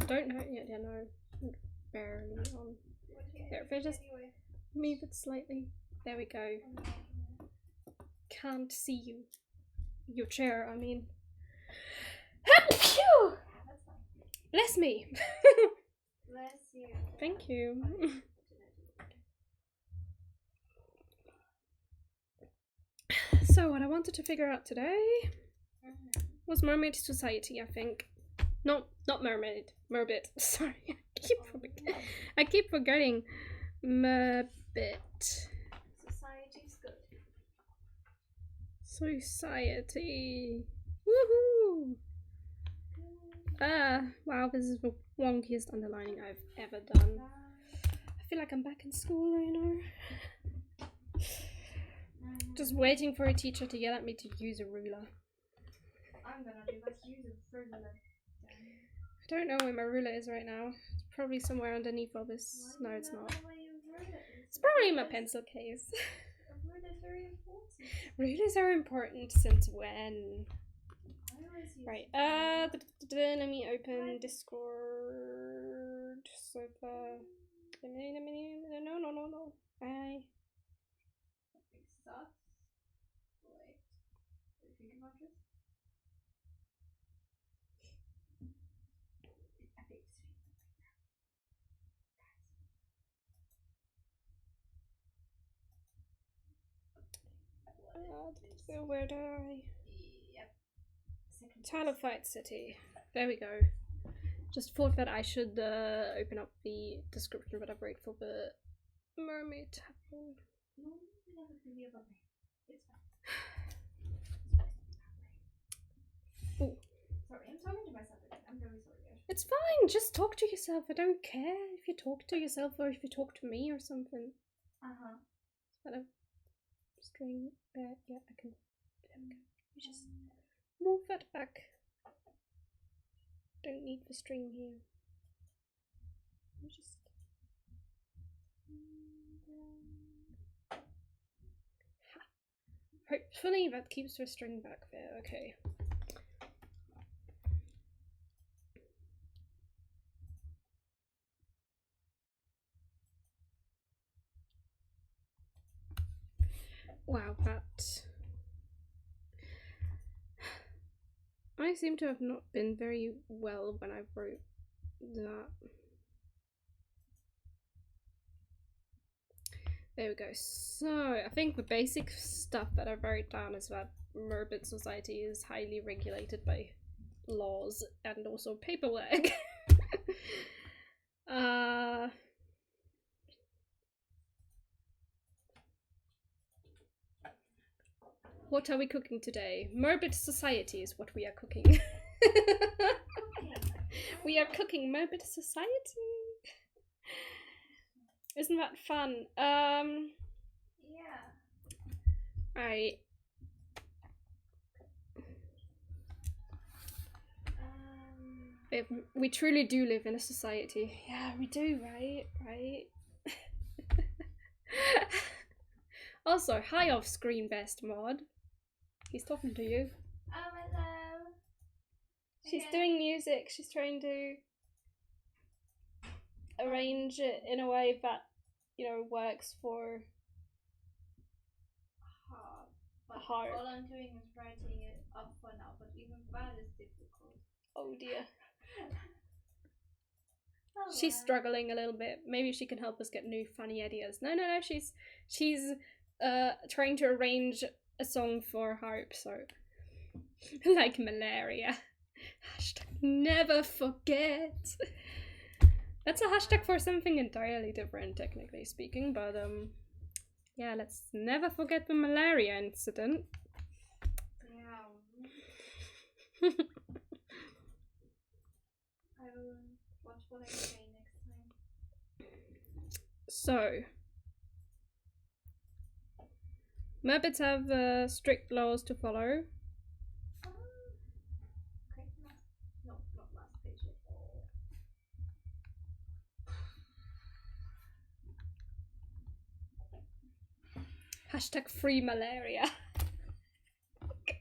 don't know. Yeah, no. Barely on. There, if I just move it slightly. There we go. Can't see you. Your chair, I mean. Phew! Bless me. Bless you. Thank you. So what I wanted to figure out today was Mermaid Society, I think. No, not Mermaid. Merbit. Sorry. I keep forgetting. Merbit. Society's good. Society. Woohoo! Wow, this is the wonkiest underlining I've ever done. I feel like I'm back in school, you know. Just waiting for a teacher to yell at me to use a ruler. I'm gonna do that. Use a ruler. I don't know where my ruler is right now. It's probably somewhere underneath all this. No, it's not. It's probably in my pencil case. Rulers are very important. Rulers are important since when? Right. Let me open Discord. So no. I. Where do I? Yep. Talifite City. There we go. Just thought that I should open up the description, but I've waited for the mermaid to happen. No, never can be about me. It's fine. Ooh. Sorry, I'm talking to myself again. I'm very sorry. It's fine. Just talk to yourself. I don't care if you talk to yourself or if you talk to me or something. Is that a string there? Yeah, I can. There we go. You just move that back. Don't need the string here. You just. Hopefully that keeps the string back there. Okay. Wow, that. I seem to have not been very well when I wrote that. There we go. So, I think the basic stuff that I wrote down is that Merbit society is highly regulated by laws and also paperwork. What are we cooking today? Merbit society is what we are cooking. We are cooking Merbit society. Isn't that fun? Yeah. Right. We truly do live in a society. Yeah, we do, right? Right. Also, hi off screen best mod. He's talking to you. Oh, hello. She's doing music. She's trying to arrange it in a way that, you know, works for a harp. All I'm doing is writing it up for now, but even that is difficult. Oh dear. Oh, She's struggling a little bit. Maybe she can help us get new funny ideas. No. She's trying to arrange a song for harp. So like malaria. Hashtag never forget. That's a hashtag for something entirely different, technically speaking. But yeah, let's never forget the malaria incident. Yeah. I will watch what I say next time. So, Merbits have strict laws to follow. Okay, no, not last page yet. Hashtag free malaria. Damn.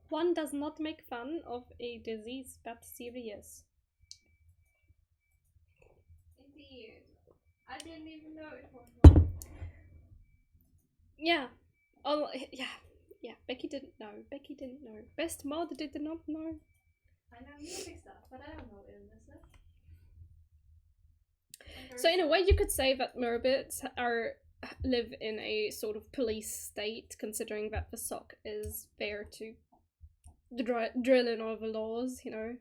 One does not make fun of a disease but serious. Indeed. I didn't even know it was one. Yeah. Oh, yeah. Yeah, Becky didn't know. Best mod did not know. I know music stuff, but I don't know illnesses. So in a way, you could say that Merbits live in a sort of police state, considering that the sock is there to drill in all the laws, you know.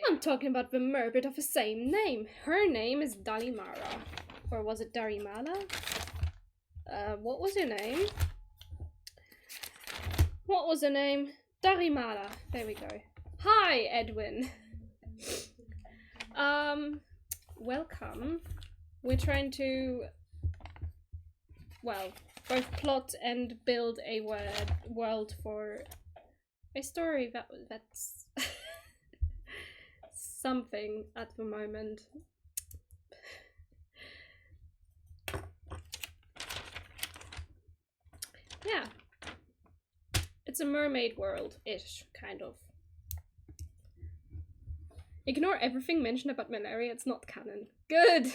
I'm talking about the Merbit of the same name. Her name is Dalimara. Or was it Darimala? What was her name? What was her name? Darimala. There we go. Hi, Edwin. Welcome. We're trying to, well, both plot and build a world for a story that's something at the moment. Yeah. It's a mermaid world-ish, kind of. Ignore everything mentioned about malaria, it's not canon. Good!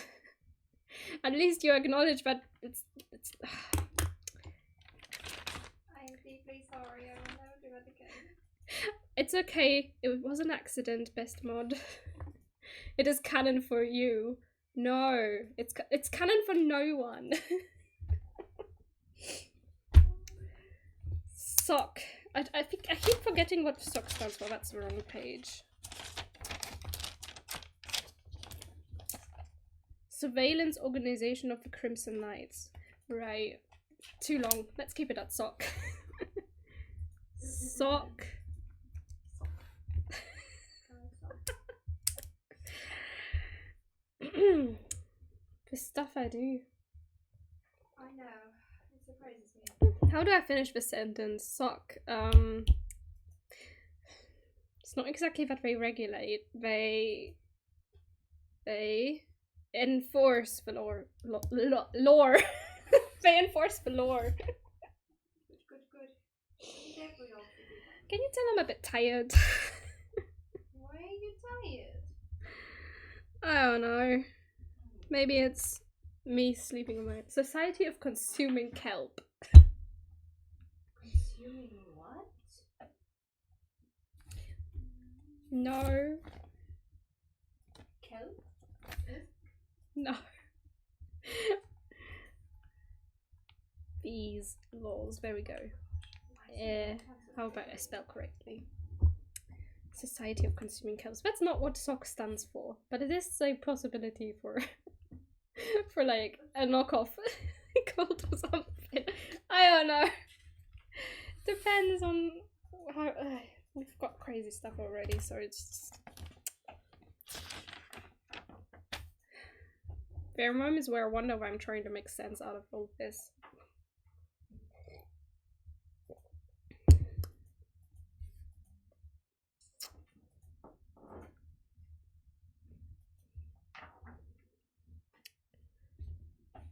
At least you acknowledge that it's I am deeply sorry, I will never do it again. It's okay, it was an accident, best mod. It is canon for you. No, it's canon for no one. Sock. I think I keep forgetting what sock stands for. That's the wrong page. Surveillance Organization of the Crimson Knights. Right. Too long. Let's keep it at sock. Sock. The stuff I do. I know. It surprises me. How do I finish the sentence? Sock. It's not exactly that they regulate. They enforce the lore. Lore. They enforce the lore. Good. Careful, you all to do that. Can you tell I'm a bit tired? Why are you tired? I don't know. Maybe it's me sleeping on my Society of Consuming Kelp. Consuming what? No. Kelp? No. These laws. There we go. How about I spell correctly? Society of Consuming Kelps. That's not what SOC stands for, but it is a possibility for for like a knockoff cult or something. I don't know. Depends on how we've got crazy stuff already, so it's just... There are moments where I wonder why I'm trying to make sense out of all this.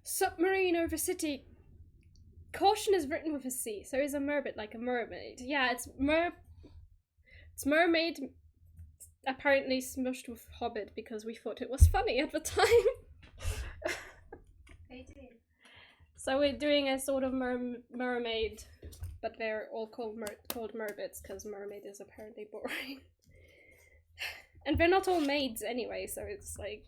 Submarine over city. Caution is written with a C, so is a merbit like a mermaid. Yeah, it's mermaid apparently smushed with hobbit because we thought it was funny at the time. They did. So we're doing a sort of mermaid, but they're all called merbits because mermaid is apparently boring. And they're not all maids anyway, so it's like...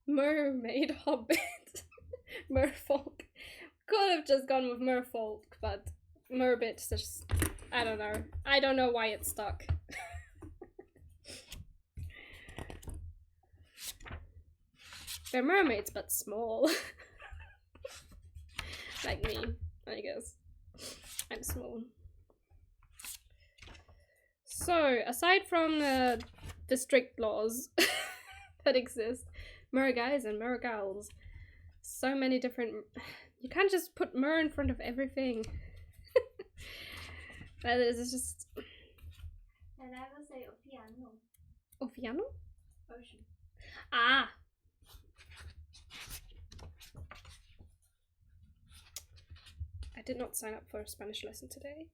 Mermaid hobbit. Merfolk. Could have just gone with merfolk, but merbit just... I don't know. I don't know why it's stuck. They're mermaids, but small. Like me, I guess. I'm small. So, aside from the strict laws that exist, mer guys and mer gals, so many different... You can't just put mer in front of everything. That is just... And I will say Opiano. Ofiano? Ocean. Ah! I did not sign up for a Spanish lesson today.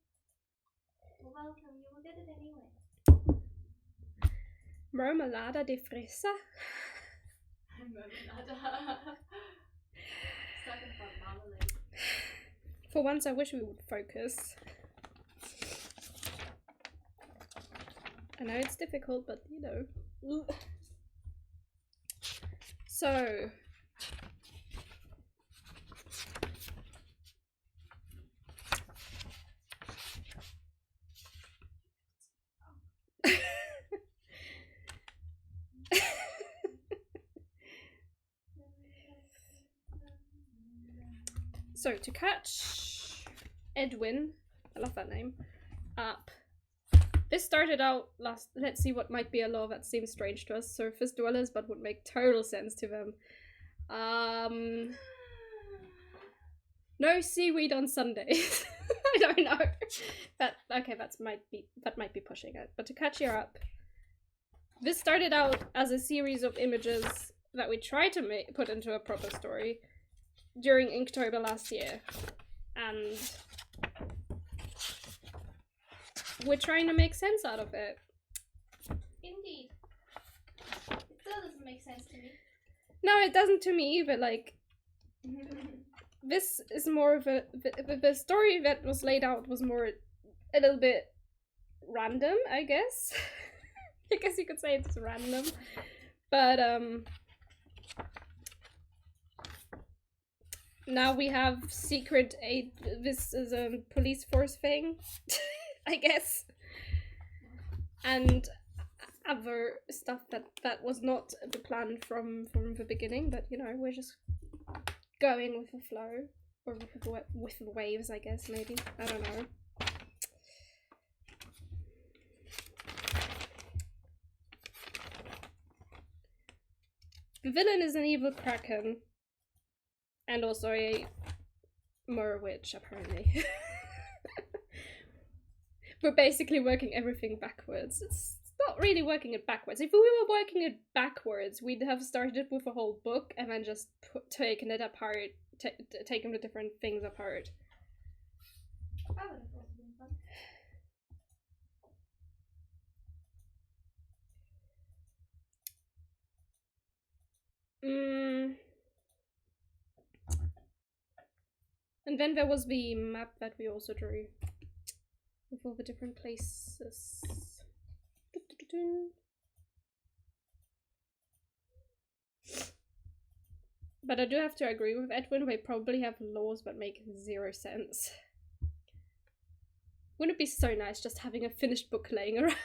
Well, welcome. You will get it anyway. Mermelada de fresa? Mermelada. Stuck in front marmalade. For once, I wish we would focus. I know it's difficult, but you know. So. So to catch Edwin, I love that name, up. This started out last, let's see what might be a law that seems strange to us. Surface dwellers, but would make total sense to them. No seaweed on Sundays. I don't know. Okay, that might be pushing it. But to catch you up, this started out as a series of images that we tried to put into a proper story during Inktober last year, and we're trying to make sense out of it. Indeed. It still doesn't make sense to me. No, it doesn't to me either. Like, this is more of the story that was laid out was more a little bit random, I guess. I guess you could say it's random, but now we have secret aid. This is a police force thing, I guess, and other stuff that was not the plan from the beginning. But you know, we're just going with the flow, or with the waves, I guess. Maybe, I don't know. The villain is an evil kraken. And also a mer witch, apparently. We're basically working everything backwards. It's not really working it backwards. If we were working it backwards, we'd have started with a whole book and then just taken it apart, taken the different things apart. That would have also been fun. And then there was the map that we also drew with all the different places. But I do have to agree with Edwin, we probably have laws that make zero sense. Wouldn't it be so nice just having a finished book laying around?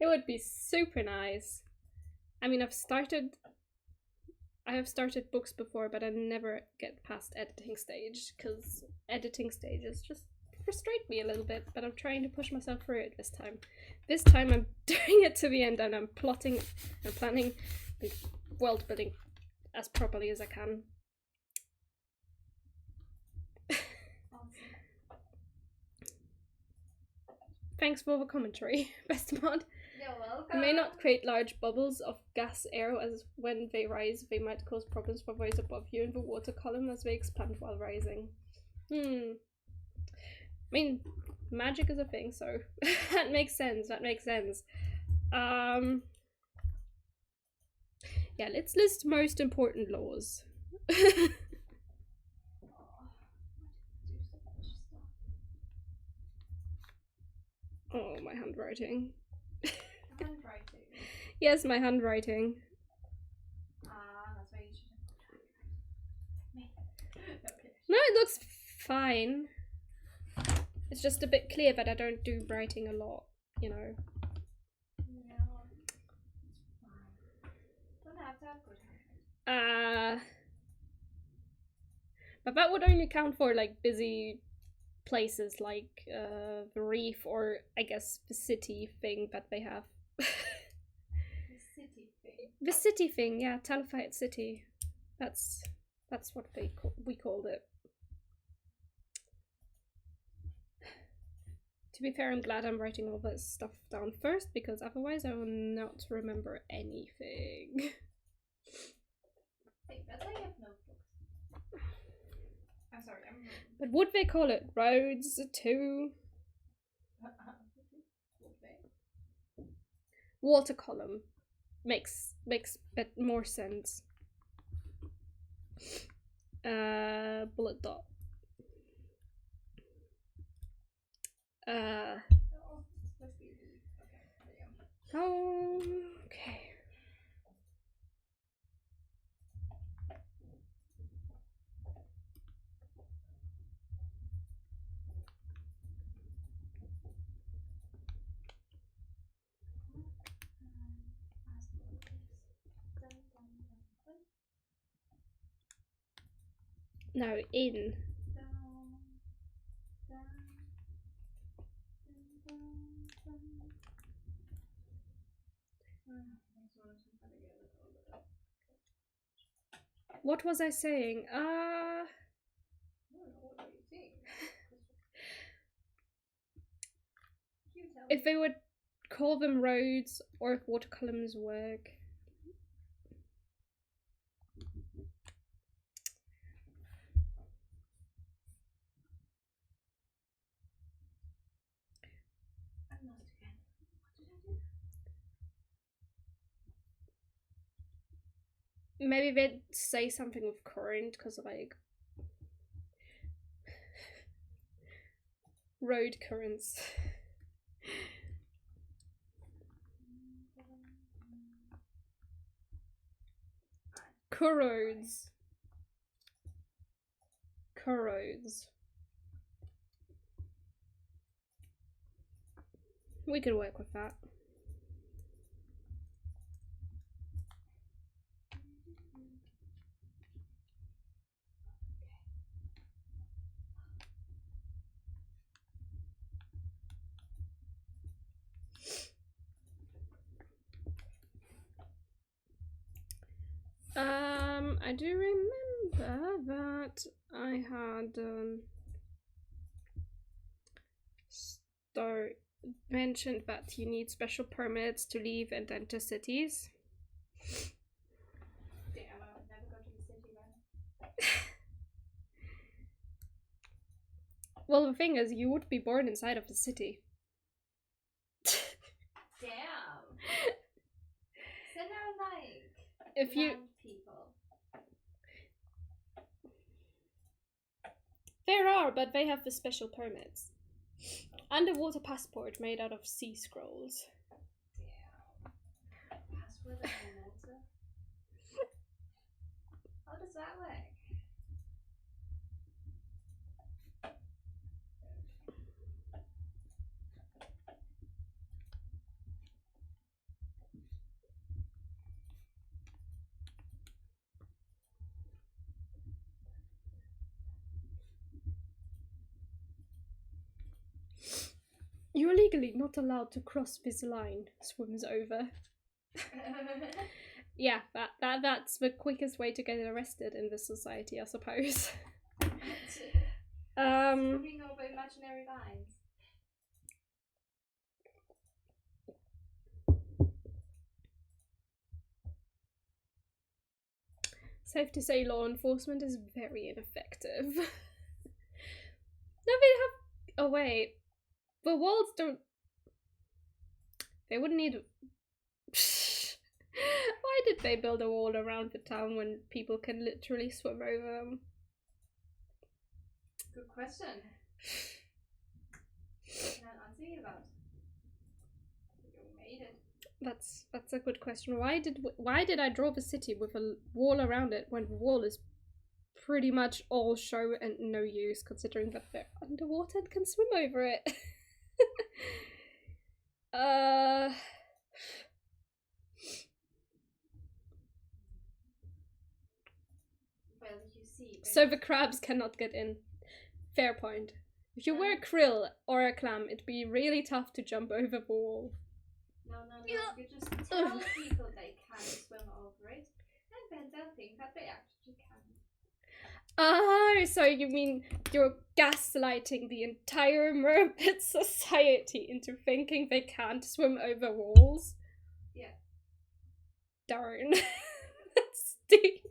It would be super nice. I mean, I have started books before, but I never get past editing stage, because editing stages just frustrate me a little bit, but I'm trying to push myself through it this time. This time I'm doing it to the end, and I'm plotting and planning the world building as properly as I can. Thanks for the commentary, best mod. You're welcome. May not create large bubbles of gas air, as when they rise they might cause problems for those above you in the water column as they expand while rising. I mean, magic is a thing, so that makes sense, yeah, let's list most important laws. Oh, my handwriting. Handwriting. Yes, my handwriting. That's why you should have. Okay. No, it looks fine. It's just a bit clear that I don't do writing a lot, you know. No, it's fine. Don't have to have good handwriting. But that would only count for like busy places like the reef, or I guess the city thing that they have. The city thing. The city thing, yeah, Talafite City. That's what we called it. To be fair, I'm glad I'm writing all this stuff down first, because otherwise I will not remember anything. Hey, that's why you have notebooks. I'm sorry, I'm wrong. But would they call it roads too? Would they? Water column makes a bit more sense. Bullet dot. Oh, let's be deep. Okay, there you go. Oh, okay. No, in. What was I saying? I don't know, what do you think? You tell If me. they would call them roads or if water columns work. I'm lost again. What did I do? Maybe they'd say something with current, because like road currents. Corrodes. Corrodes. We could work with that. I do remember that I had mentioned that you need special permits to leave and enter cities. Damn, I would never go to the city then. Well, the thing is, you would be born inside of the city. Damn. So now, like, If you land people. There are, but they have the special permits. Underwater passport made out of sea scrolls. Damn. Password underwater? How does that work? You're legally not allowed to cross this line, swims over. Yeah, that's the quickest way to get arrested in this society, I suppose. Swimming over imaginary lines. Safe to say law enforcement is very ineffective. No, they have... Oh, wait. The walls don't... They wouldn't need... Why did they build a wall around the town when people can literally swim over them? Good question. Can I answer you about? You made it. That's a good question. Why did I draw the city with a wall around it when the wall is pretty much all show and no use, considering that they're underwater and can swim over it? Well, you see. So the crabs cannot get in. Fair point. If you were a krill or a clam, it'd be really tough to jump over the wall. No. You just tell people they can swim over it, and then they'll think that they actually can. Oh, so you mean you're gaslighting the entire Merbit society into thinking they can't swim over walls? Yeah. Darn. That's deep.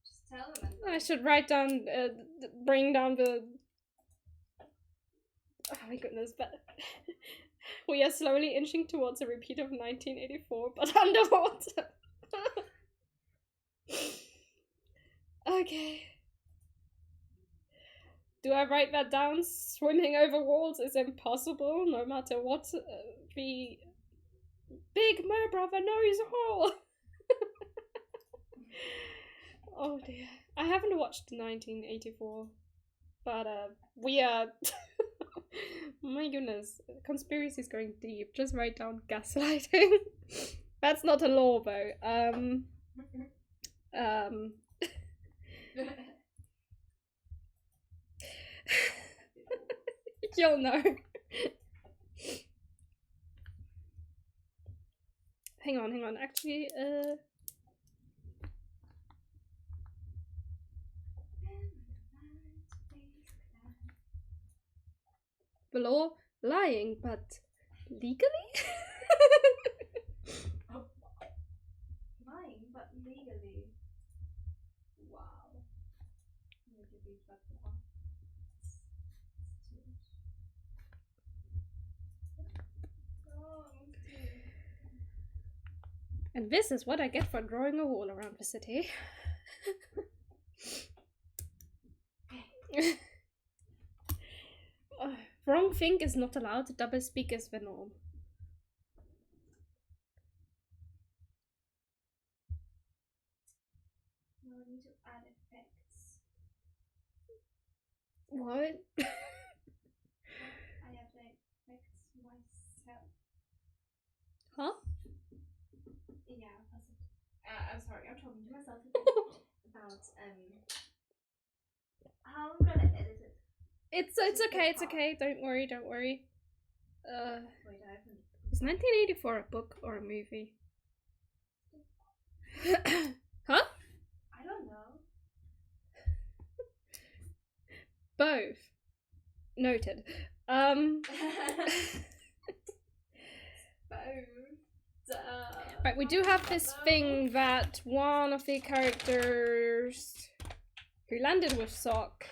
Just tell them. I should write down, bring down the... Oh my goodness, but... We are slowly inching towards a repeat of 1984, but underwater. Okay. Do I write that down? Swimming over walls is impossible, no matter what the big Merbrother knows all. Oh dear. I haven't watched 1984, but we are... My goodness, conspiracy is going deep. Just write down gaslighting. That's not a law though. You'll know. Hang on. Actually, the law lying, but legally? Oh. Lying, but legally. Wow. And this is what I get for drawing a wall around the city. Wrong think is not allowed, double speak is the norm. No, I need to add effects. What? I have the effects myself. Huh? Yeah, I'm sorry, I'm talking to myself about how I'm gonna edit it. It's okay. Don't worry. Wait, I haven't. Is 1984 a book or a movie? Huh? I don't know. Both. Noted. Right, we do have this thing that one of the characters who landed with Sock.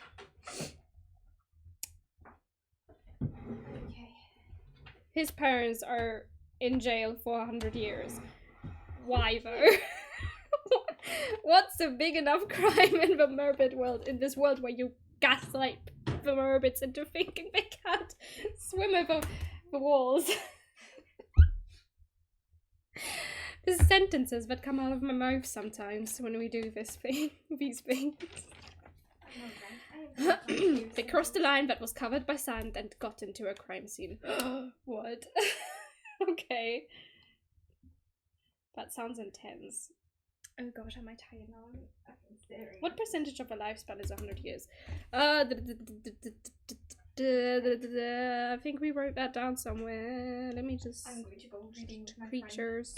Okay. His parents are in jail for 100 years. Why though? What's a big enough crime in the Merbit world, in this world where you gaslight the Merbits into thinking they can't swim over the walls? The sentences that come out of my mouth sometimes when we do this thing, these things. They crossed a line that was covered by sand and got into a crime scene. What? Okay. That sounds intense. Oh gosh, am I tired now? What percentage of a lifespan is 100 years? I think we wrote that down somewhere. Let me just... I'm going to go reading with my creatures.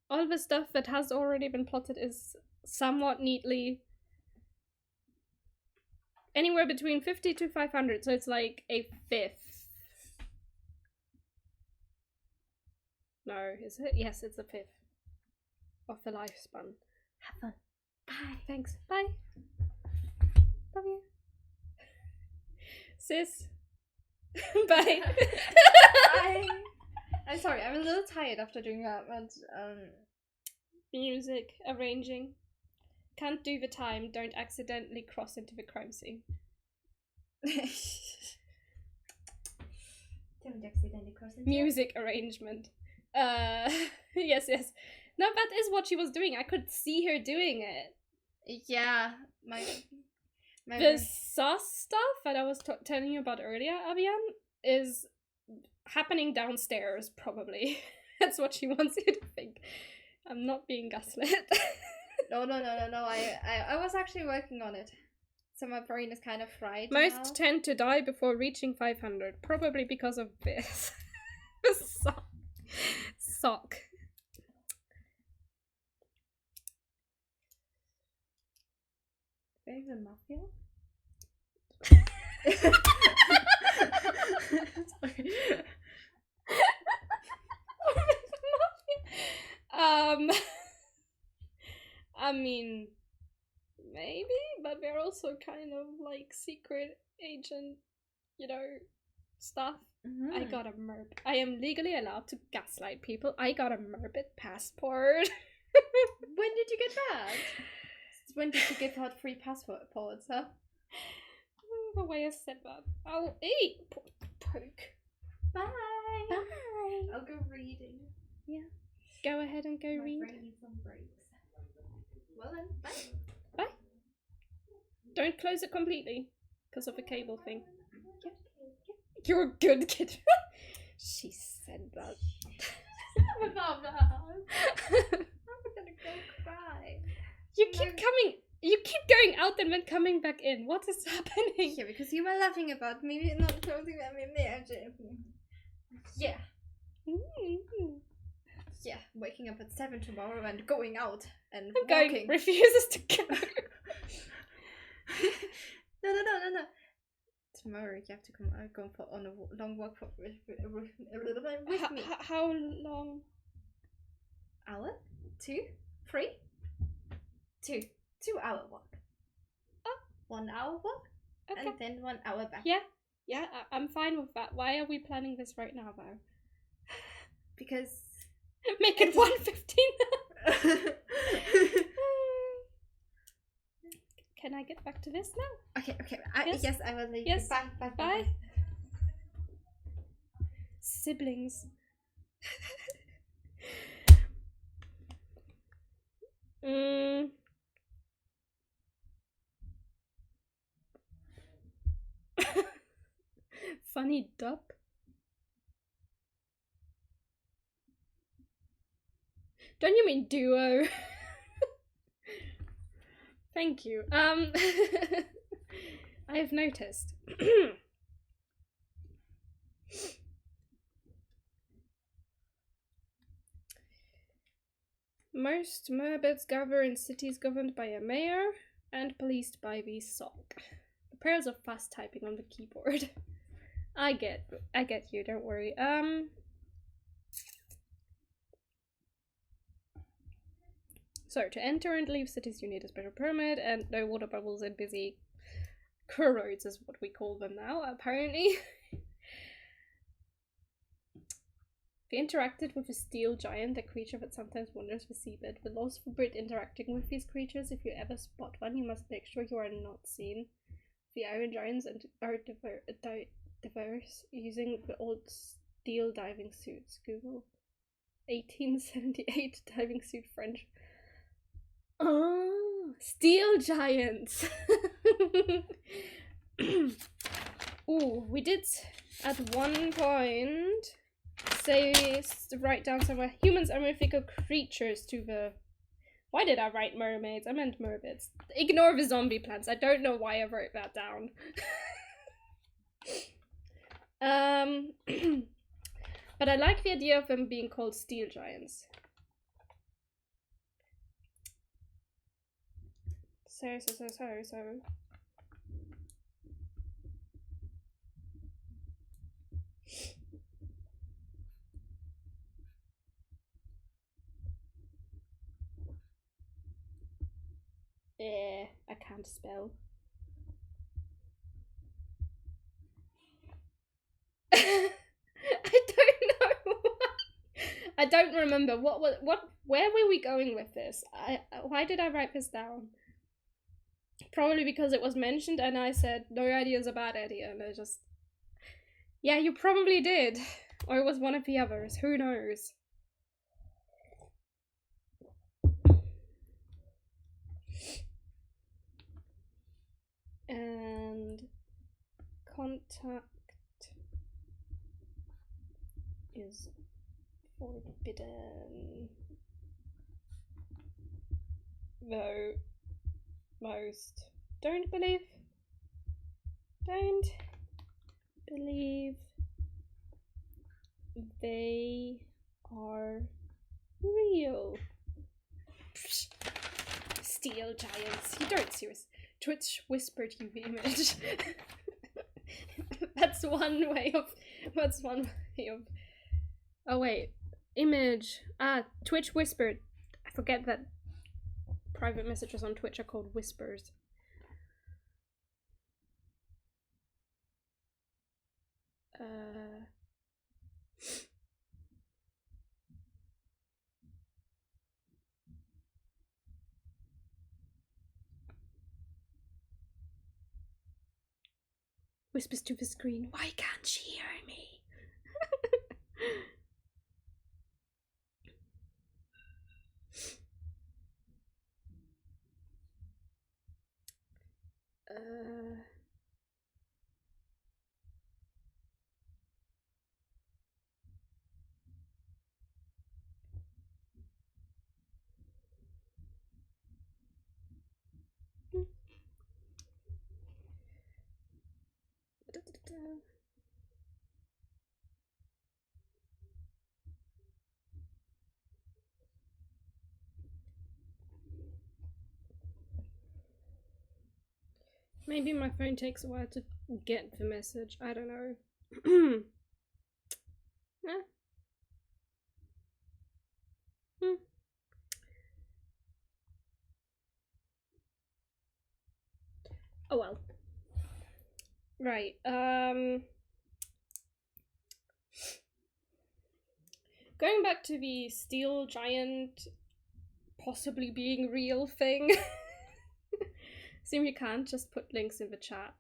All the stuff that has already been plotted is somewhat neatly anywhere between 50 to 500, so it's like a fifth. No, is it? Yes, it's a fifth of the lifespan. Have fun. Bye. Thanks. Bye. Love you. Sis. Bye. Bye. I'm sorry, I'm a little tired after doing that, but Music, arranging. Can't do the time, don't accidentally cross into the crime scene. don't accidentally cross into Music arrangement. Yes. No, that is what she was doing. I could see her doing it. Yeah, my The sauce stuff that I was telling you about earlier, Avian, is happening downstairs, probably. That's what she wants you to think. I'm not being gaslit. No. I was actually working on it. So my brain is kind of fried Most now. tend to die before reaching 500, probably because of this. Sock. Maybe the mafia? Sorry. I mean, maybe, but we're also kind of like secret agent, you know, stuff. I got a Merbit. I am legally allowed to gaslight people. I got a Merbit passport. When did you get that? When did you give out free passports, huh? The way I said that. I'll eat. Poke. Bye. Bye. I'll go reading. Yeah. Go ahead and go read. My brain needs some breaks. Well then, bye. Bye. Don't close it completely because of the cable thing. You're a good kid. She said that. Without that. I'm gonna go cry. You keep coming. You keep going out and then coming back in. What is happening? Yeah, because you were laughing about me not closing my magic. Yeah. Mm-hmm. Yeah, waking up at 7 tomorrow and going out and I'm walking. going. Refuses to go. No. Tomorrow you have to come go for on a long walk with me. How long? Hour? 2? 3? 2. 2 hour walk. Oh. 1 hour walk. Okay. And then 1 hour back. Yeah, I'm fine with that. Why are we planning this right now, though? Because make it 1:15. Can I get back to this now? Okay. Yes. Yes, I will leave. Yes. Bye. Siblings. Funny dup. Don't you mean duo? Thank you. I have noticed. Most Merbits gather in cities governed by a mayor and policed by the SOC. The pairs of fast typing on the keyboard. I get you, don't worry. So, to enter and leave cities you need a special permit and no water bubbles and busy roads is what we call them now, apparently. If you interacted with a steel giant, a creature that sometimes wanders the seabed, the laws forbid interacting with these creatures. If you ever spot one, you must make sure you are not seen. The iron giants are diverse, using the old steel diving suits. Google 1878 diving suit French. Oh, steel giants! Ooh, we did at one point say, write down somewhere, humans are mythical creatures to the... Why did I write mermaids? I meant Merbits. Ignore the zombie plants. I don't know why I wrote that down. But I like the idea of them being called steel giants. So. I can't spell. I don't know. I don't remember what. Where were we going with this? Why did I write this down? Probably because it was mentioned and I said no idea is a bad idea, and I just... Yeah, you probably did. Or it was one of the others, who knows? And contact is forbidden. Though most don't believe they are real. Steel giants. You don't seriously. Twitch whispered UV image. That's one way of. Oh wait, image. Twitch whispered. I forget that private messages on Twitch are called whispers. Whispers to the screen. Why can't she hear me? Maybe my phone takes a while to get the message. I don't know. Yeah. Oh well. Right. Going back to the steel giant possibly being real thing. Assume you can't just put links in the chat.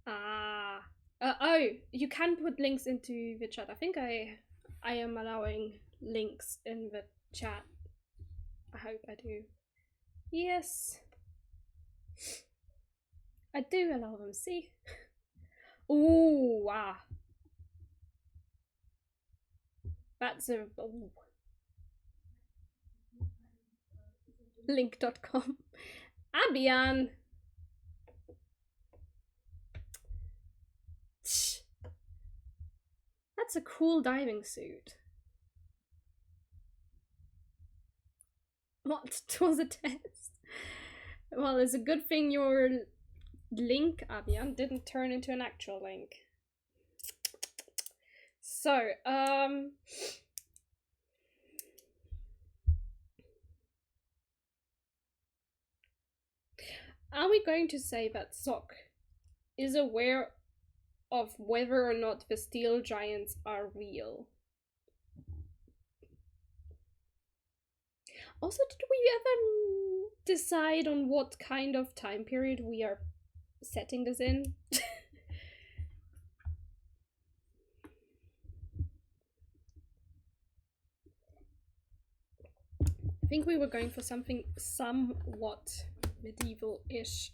Oh, you can put links into the chat. I think I am allowing links in the chat. I hope I do. Yes. I do allow them, see? Ooh, wow. That's a... Ooh. Link.com. Abian! That's a cool diving suit. What? It was a test? Well, it's a good thing your link, Abian, didn't turn into an actual link. So, are we going to say that Sock is aware of whether or not the steel giants are real? Also, did we ever decide on what kind of time period we are setting this in? I think we were going for something somewhat medieval-ish,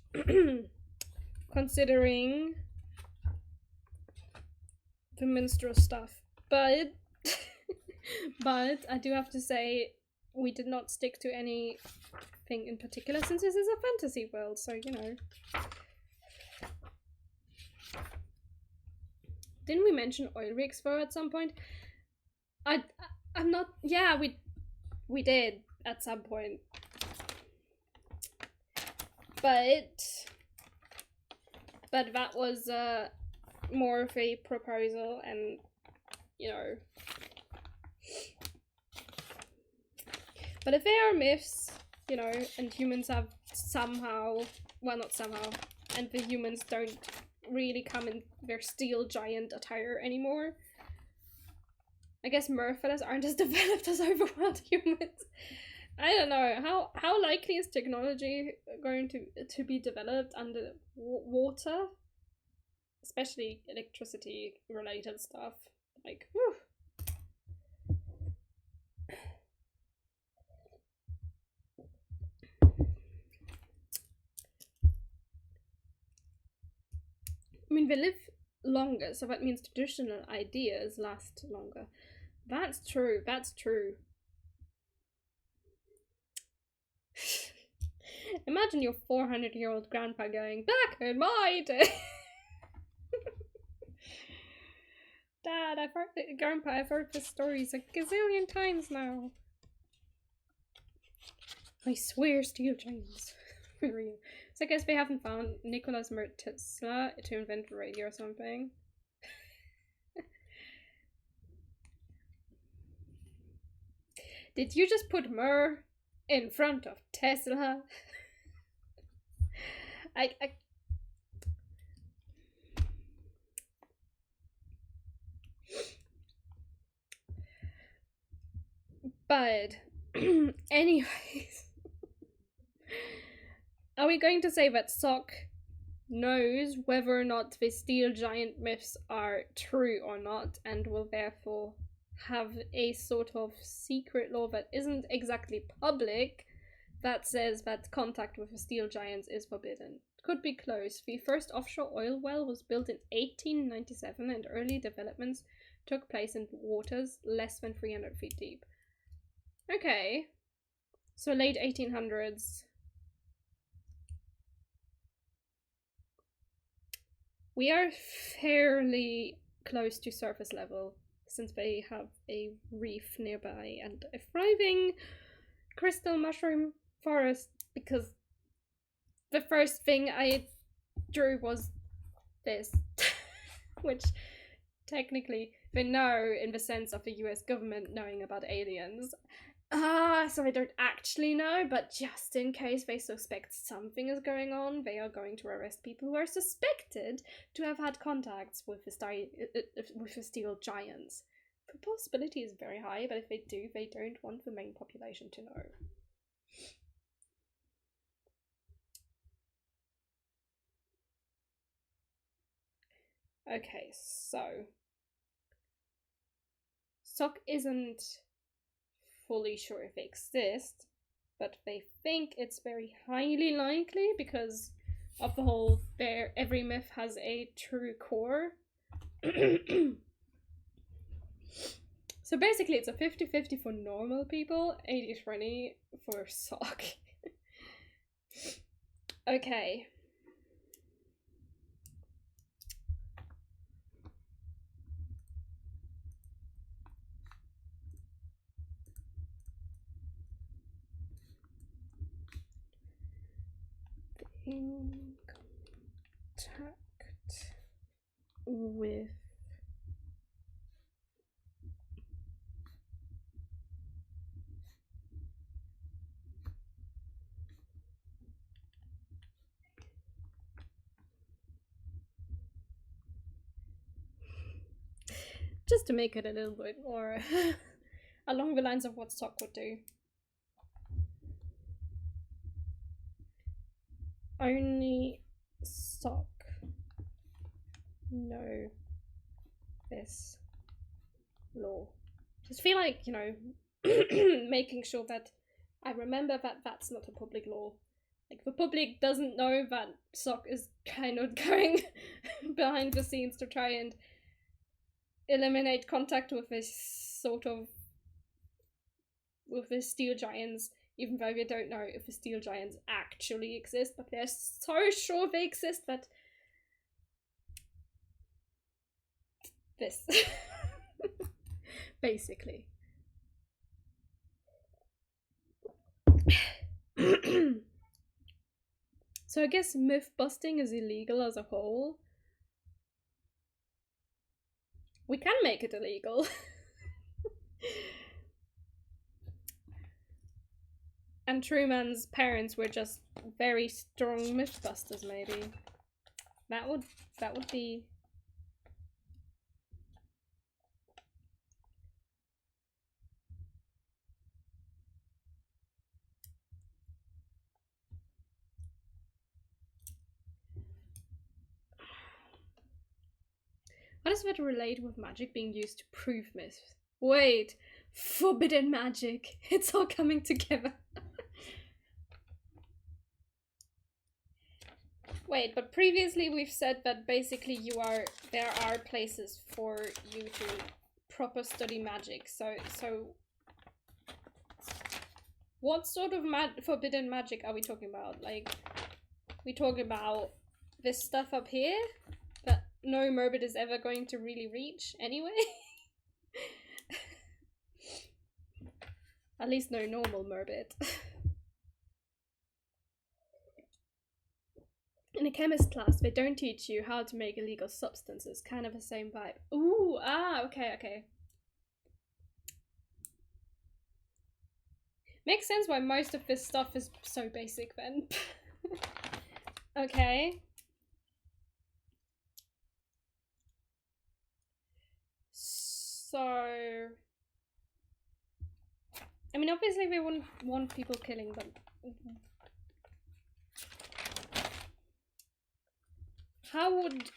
considering the minstrel stuff. But, but I do have to say, we did not stick to anything in particular since this is a fantasy world, so you know. Didn't we mention oil rigs though at some point? I'm not. Yeah, we did at some point, but that was more of a proposal, and you know. But if they are myths, you know, and humans have somehow, well, not somehow, and the humans don't really come in their steel giant attire anymore. I guess merfolk aren't as developed as overworld humans. I don't know. How likely is technology going to be developed under water? Especially electricity related stuff. Like, whew. I mean, they live longer, so that means traditional ideas last longer. That's true, that's true. Imagine your 400-year-old grandpa going, back in my day! Dad, Grandpa, I've heard this story a gazillion times now. I swear, steel giants. real. So I guess we haven't found Nicholas Tesla to invent the radio or something. Did you just put Mer in front of Tesla? I But anyways, are we going to say that Sock knows whether or not the steel giant myths are true or not, and will therefore have a sort of secret law that isn't exactly public that says that contact with the steel giants is forbidden? Could be close. The first offshore oil well was built in 1897, and early developments took place in waters less than 300 feet deep. Okay, so late 1800s. We are fairly close to surface level since they have a reef nearby and a thriving crystal mushroom forest, because the first thing I drew was this, which technically they know in the sense of the US government knowing about aliens. So I don't actually know, but just in case they suspect something is going on, they are going to arrest people who are suspected to have had contacts with the steel giants. The possibility is very high, but if they do, they don't want the main population to know. Okay, so Sock isn't fully sure if they exist, but they think it's very highly likely because of the whole every myth has a true core. So basically it's a 50-50 for normal people, 80-20 for Sock. Okay. In contact with just to make it a little bit more along the lines of what Sock would do. Only Sock know this law. Just feel like, you know, making sure that I remember that that's not a public law. Like, the public doesn't know that Sock is kind of going behind the scenes to try and eliminate contact with this sort of with the steel giants, even though we don't know if the steel giants actually exist, but they're so sure they exist that this basically. So I guess myth busting is illegal as a whole. We can make it illegal. And Truman's parents were just very strong mythbusters, maybe. That would be. How does that relate with magic being used to prove myths? Wait, forbidden magic. It's all coming together. Wait, but previously we've said that basically there are places for you to proper study magic. So what sort of forbidden magic are we talking about? Like, we talking about this stuff up here that no Merbit is ever going to really reach anyway? At least no normal Merbit. In a chemist class, they don't teach you how to make illegal substances. Kind of the same vibe. Ooh, okay. Makes sense why most of this stuff is so basic then. Okay. So... I mean, obviously we wouldn't want people killing them. How would...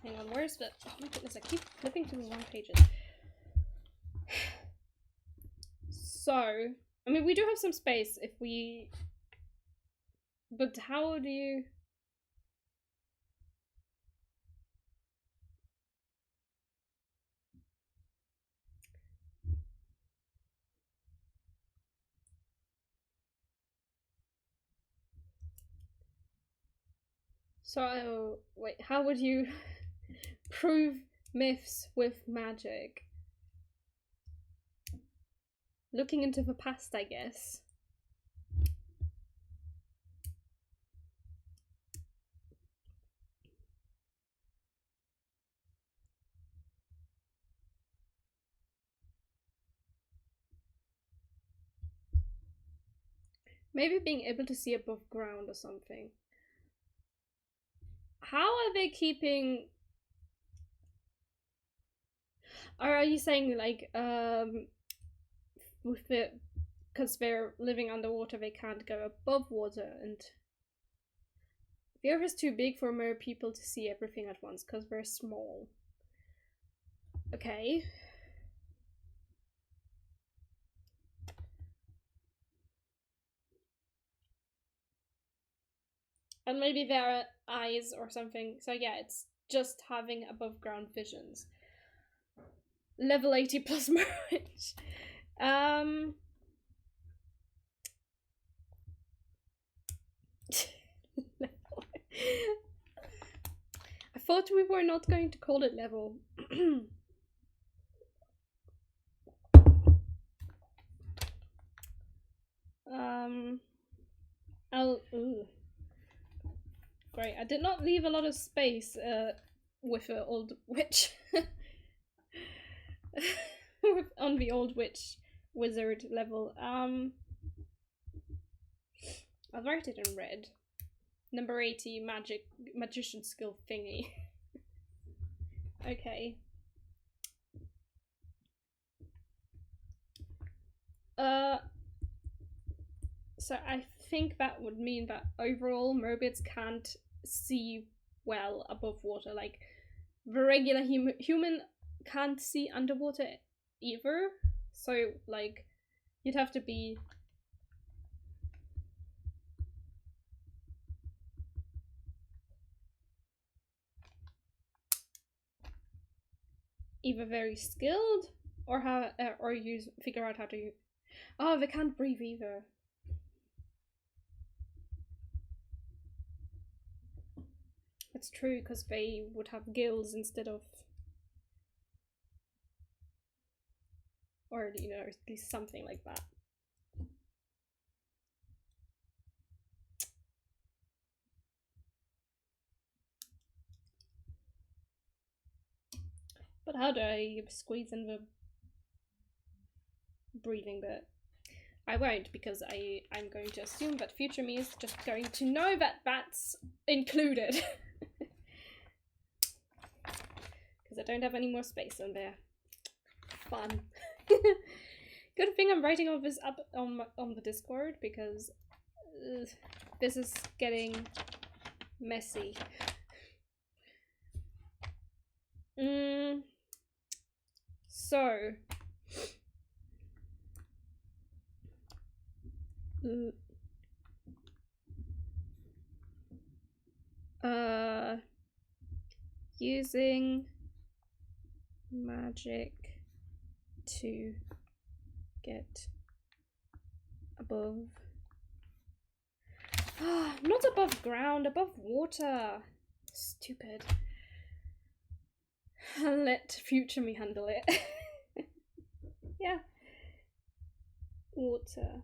Hang on, where's the... Oh my goodness, I keep flipping to the wrong pages. So, I mean, we do have some space if we... But how do you... So, wait, how would you prove myths with magic? Looking into the past, I guess. Maybe being able to see above ground or something. How are they keeping... Or are you saying like, with the... Because they're living underwater, they can't go above water, and the earth is too big for more people to see everything at once because we're small. Okay. And maybe there are eyes or something. So yeah, it's just having above ground visions. Level 80 plus marriage. I thought we were not going to call it level. Ooh. Great, I did not leave a lot of space with an old witch. On the old witch wizard level. I'll write it in red. Number 80, magician skill thingy. Okay. So I think that would mean that overall Merbits can't see well above water. Like, the regular human can't see underwater either. So, like, you'd have to be... either very skilled or figure out how to... Oh, they can't breathe either. That's true, because they would have gills instead of... Or, you know, at least something like that. But how do I squeeze in the breathing bit? I won't, because I'm going to assume that future me is just going to know that that's included. Because I don't have any more space in there. Fun. Good thing I'm writing all this up on the Discord, because this is getting messy. So using magic to get above... not above ground, above water. Stupid. I'll let future me handle it. Yeah. Water.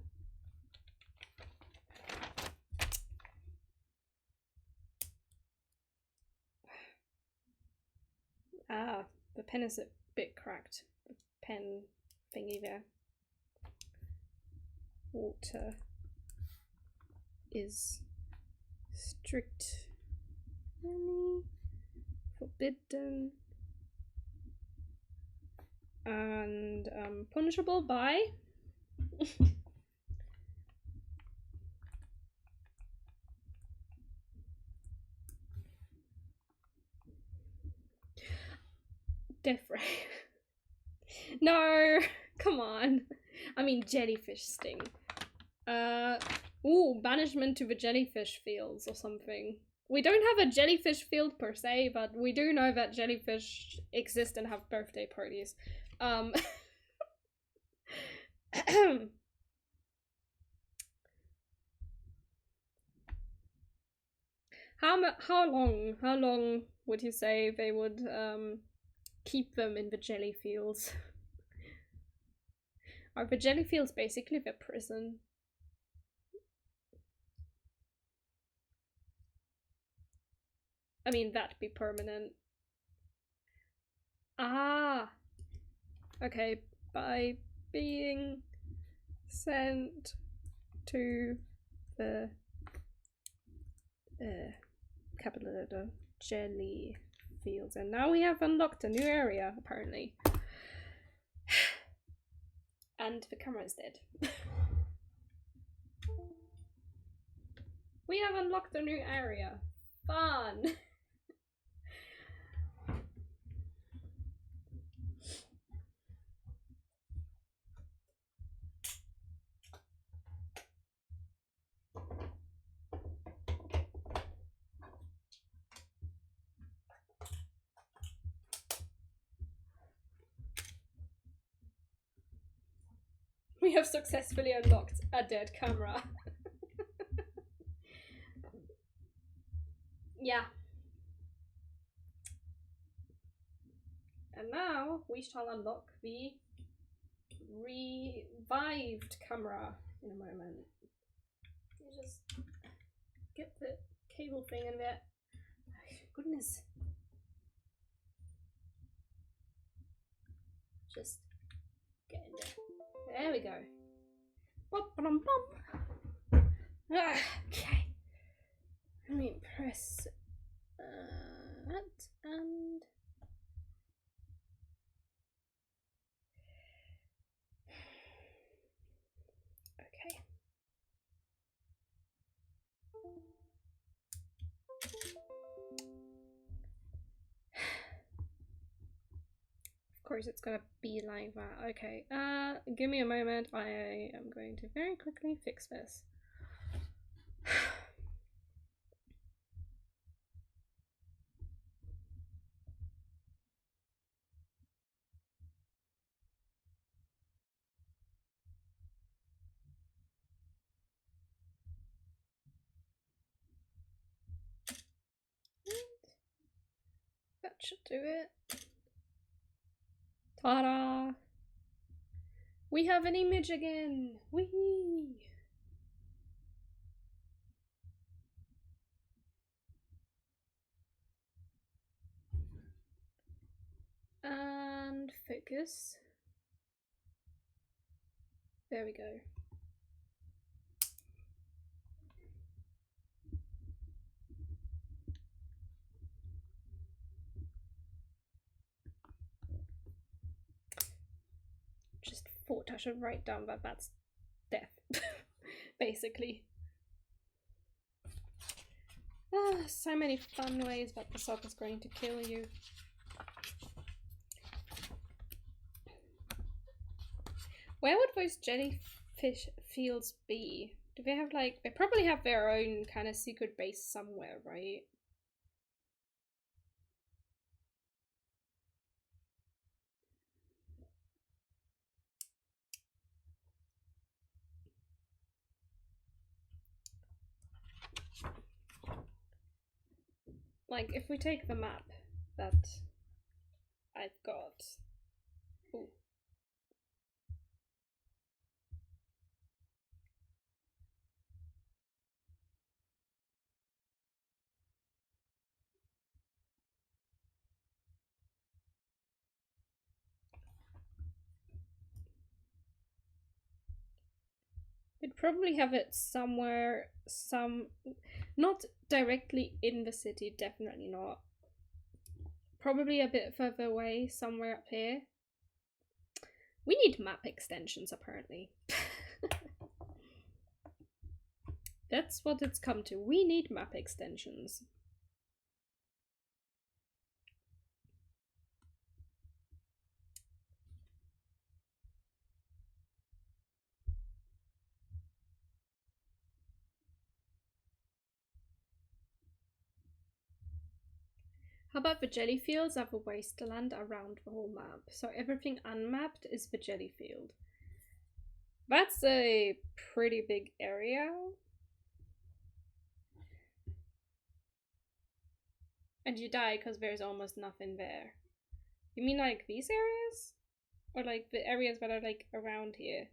Ah, the pen is a bit cracked. The pen thingy there. Water is strictly forbidden and punishable by death ray. No, come on. I mean jellyfish sting. Ooh, banishment to the jellyfish fields or something. We don't have a jellyfish field per se, but we do know that jellyfish exist and have birthday parties. How long would you say they would keep them in the jelly fields? Are the jelly fields basically their prison? I mean, that'd be permanent. Ah! Okay, by being sent to the capital letter jelly fields. And now we have unlocked a new area, apparently. And the camera is dead. We have unlocked a new area. Fun! We have successfully unlocked a dead camera. Yeah. And now we shall unlock the revived camera in a moment. You just get the cable thing in there. Oh, goodness. Just get in there. There we go. Ah, okay. Let me press that and okay. Of course it's gonna be like that. Okay, give me a moment. I am going to very quickly fix this. That should do it. Ta-da! We have an image again! Whee! And focus. There we go. Just thought I should write down that that's death, basically. Ah, so many fun ways that the sock is going to kill you. Where would those jellyfish fields be? Do they have like, they probably have their own kind of secret base somewhere, right? Like, if we take the map that I've got. Ooh. We'd probably have it somewhere, not directly in the city, definitely not. Probably a bit further away, somewhere up here. We need map extensions, apparently. That's what it's come to. We need map extensions. How about the jelly fields have a wasteland around the whole map? So everything unmapped is the jelly field. That's a pretty big area. And you die because there's almost nothing there. You mean like these areas? Or like the areas that are like around here?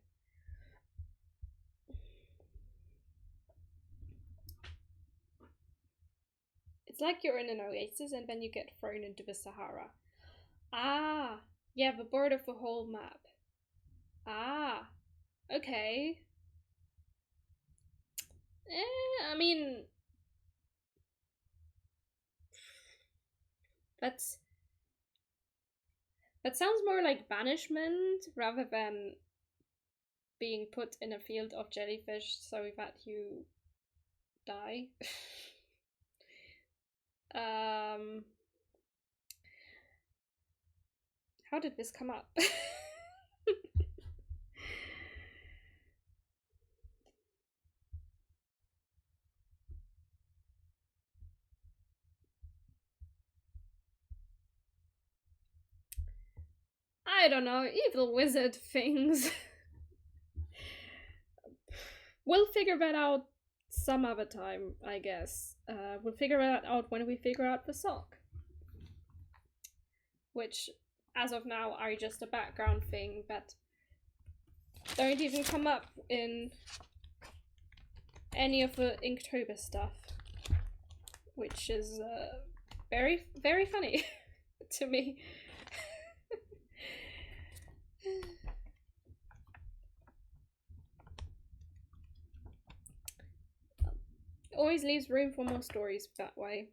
It's like you're in an oasis and then you get thrown into the Sahara. Ah, yeah, the border of the whole map. Ah, okay. I mean, that sounds more like banishment rather than being put in a field of jellyfish so that you die. How did this come up? I don't know, evil wizard things. We'll figure that out some other time, I guess. We'll figure that out when we figure out the sock. Which, as of now, are just a background thing that don't even come up in any of the Inktober stuff. Which is very, very funny to me. Always leaves room for more stories that way.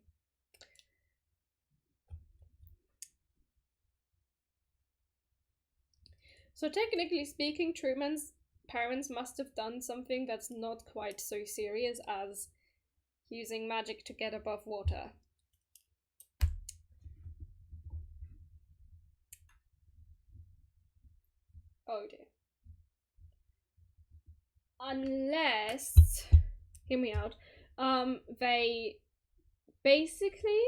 So technically speaking, Truman's parents must have done something that's not quite so serious as using magic to get above water. Oh dear. Unless, hear me out, they basically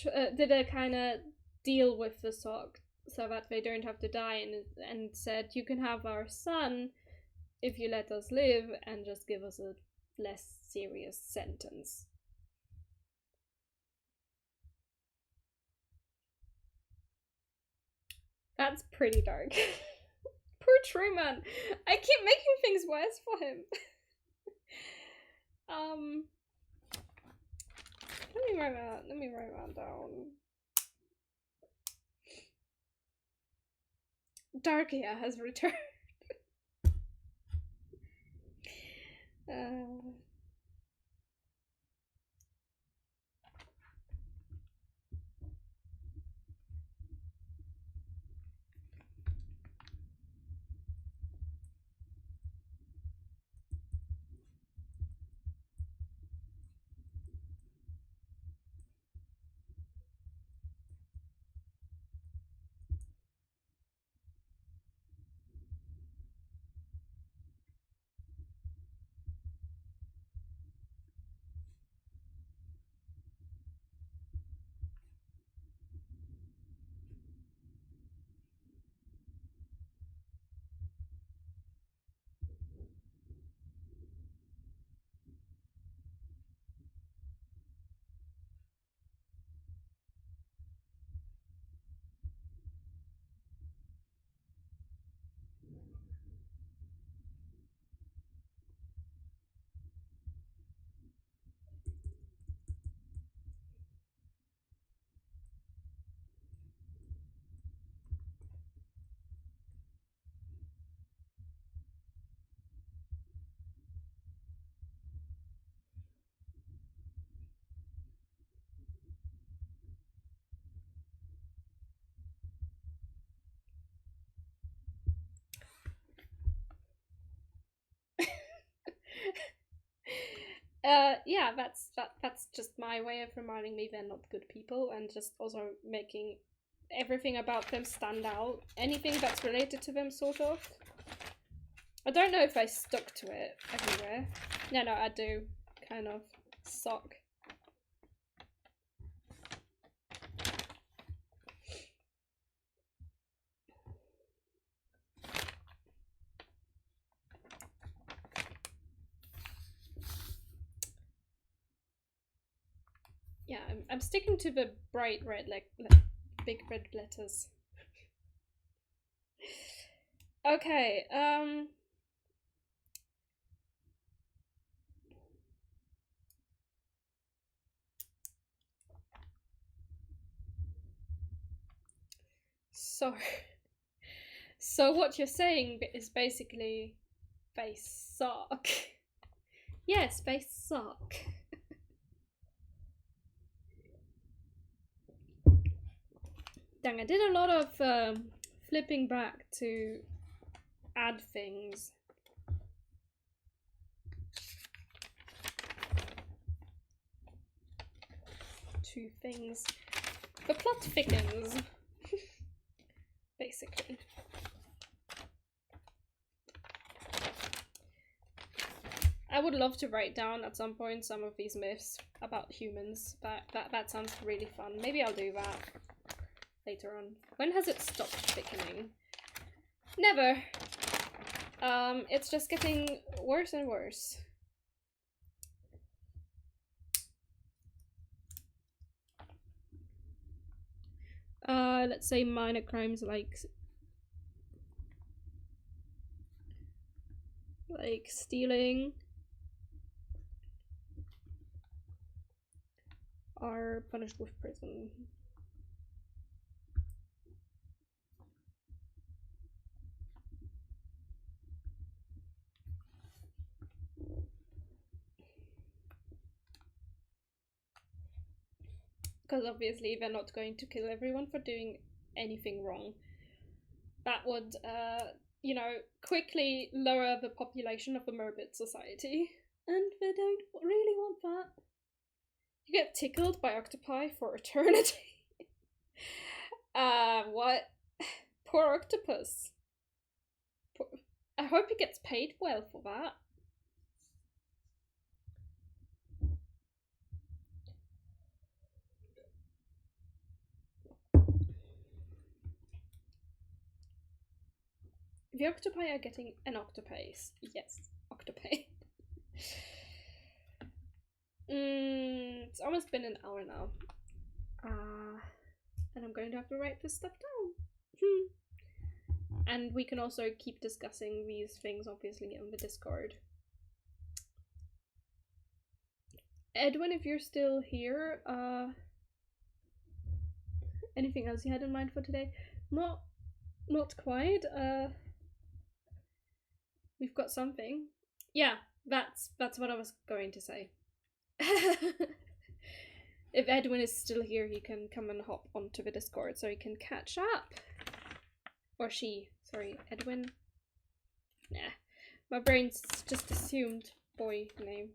did a kind of deal with the sock so that they don't have to die, and said, you can have our son if you let us live and just give us a less serious sentence. That's pretty dark. Poor Truman. I keep making things worse for him. Let me write that down. Darkia has returned. Yeah, that's just my way of reminding me they're not good people, and just also making everything about them stand out. Anything that's related to them, sort of. I don't know if I stuck to it everywhere. No, I do. Kind of. Sock. Yeah, I'm sticking to the bright red, like big red letters. Okay, so so what you're saying is basically they suck. Yes, they suck. Dang, I did a lot of flipping back to add things. To things. The plot thickens. Basically. I would love to write down at some point some of these myths about humans. That sounds really fun. Maybe I'll do that later on. When has it stopped thickening? Never. It's just getting worse and worse. Let's say minor crimes like stealing are punished with prison. Because obviously they're not going to kill everyone for doing anything wrong. That would, you know, quickly lower the population of the Merbit society. And they don't really want that. You get tickled by octopi for eternity. What? Poor octopus. I hope he gets paid well for that. The octopi are getting an octopus. Yes, octopi. It's almost been an hour now. And I'm going to have to write this stuff down. And we can also keep discussing these things, obviously, on the Discord. Edwin, if you're still here, anything else you had in mind for today? Not quite. We've got something. Yeah, that's what I was going to say. If Edwin is still here, he can come and hop onto the Discord so he can catch up. Or she. Sorry, Edwin. Nah. My brain's just assumed boy name.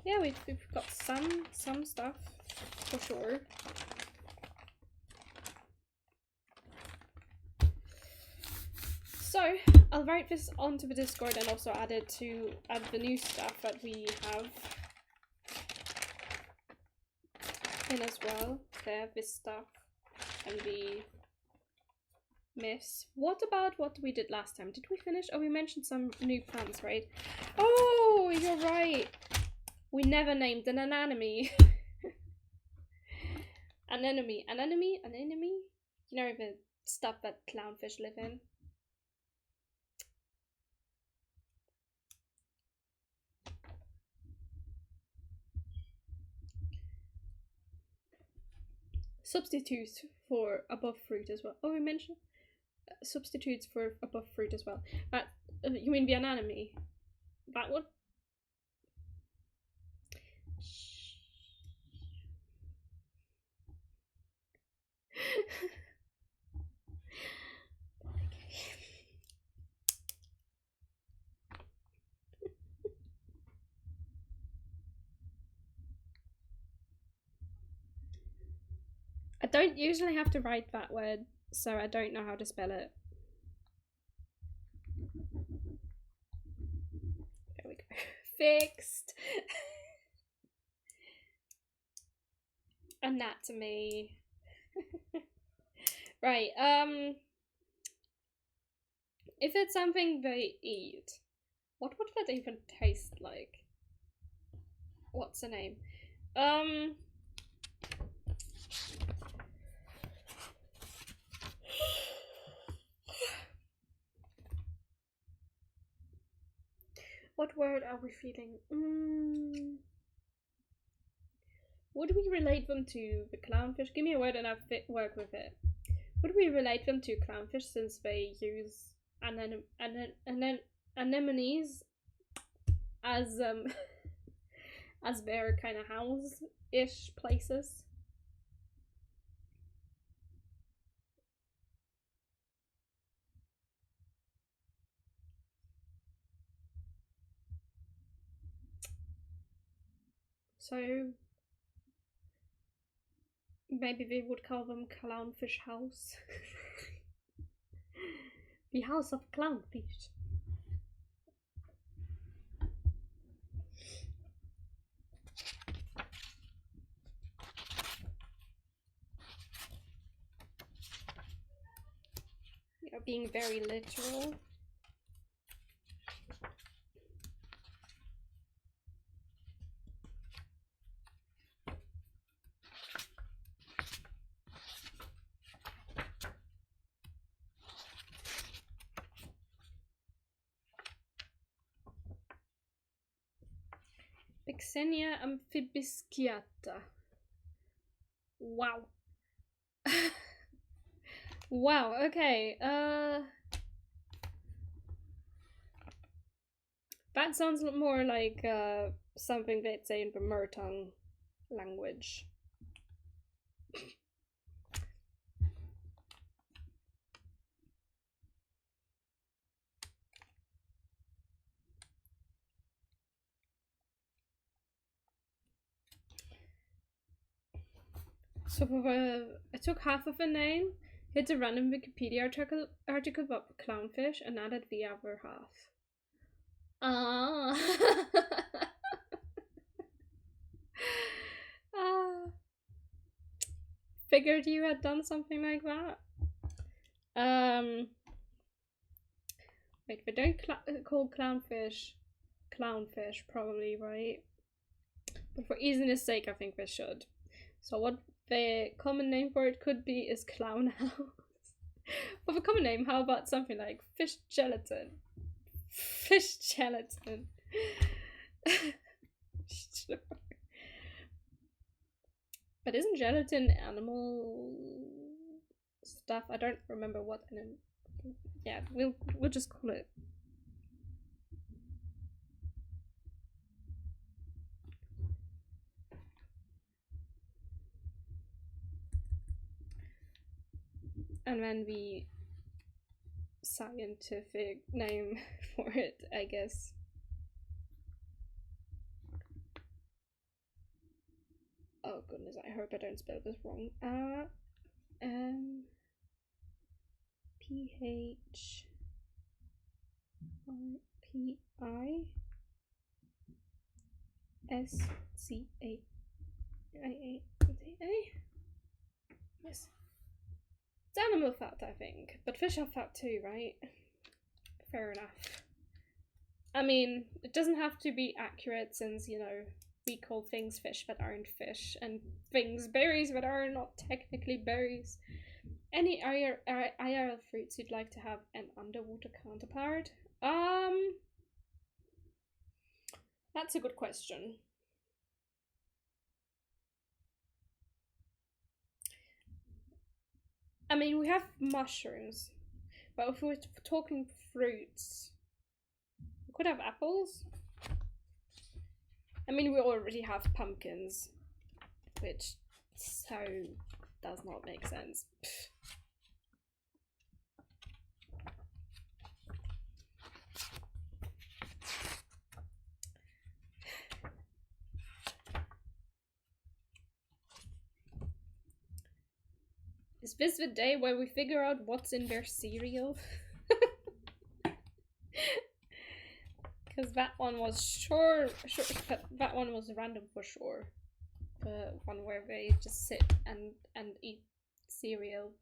Yeah, we've got some stuff for sure. So I'll write this onto the Discord and also add the new stuff that we have in as well. There, this stuff and the myths. What about what we did last time? Did we finish? Oh, we mentioned some new plants, right? Oh, you're right. We never named an anemone. Anemone. You know the stuff that clownfish live in. Substitutes for above fruit as well. Oh, we mentioned substitutes for above fruit as well. But you mean the anemone? That one? I don't usually have to write that word, so I don't know how to spell it. There we go. Fixed. Anatomy. Right, if it's something they eat, what would that even taste like? What's the name? What word are we feeling? Would we relate them to the clownfish? Give me a word and I'll work with it. Would we relate them to clownfish since they use anemones as as their kind of house-ish places? So maybe we would call them clownfish house. The house of clownfish. You're being very literal. Xenia amphibisciata. Wow. Wow, okay. That sounds more like something they'd say in the Mertongue language. So I took half of a name, hit a random Wikipedia article about clownfish, and added the other half. Ah. Figured you had done something like that. Wait, we don't call clownfish probably, right? But for easiness sake, I think we should. So what the common name for it could be is clown house. For the common name, how about something like fish gelatin? Fish gelatin. Sure. But isn't gelatin animal stuff? I don't remember what animal. Yeah, we'll just call it. And then the scientific name for it, I guess. Oh goodness, I hope I don't spell this wrong. PHIPISCAIA. Yes. It's animal fat, I think. But fish have fat too, right? Fair enough. I mean, it doesn't have to be accurate since, you know, we call things fish that aren't fish and things berries that are not technically berries. Any IRL fruits you'd like to have an underwater counterpart? That's a good question. I mean, we have mushrooms, but if we're talking fruits, we could have apples. I mean, we already have pumpkins, which so does not make sense. Pfft. Is this the day where we figure out what's in their cereal? Because that one was sure, that one was random for sure. The one where they just sit and eat cereal.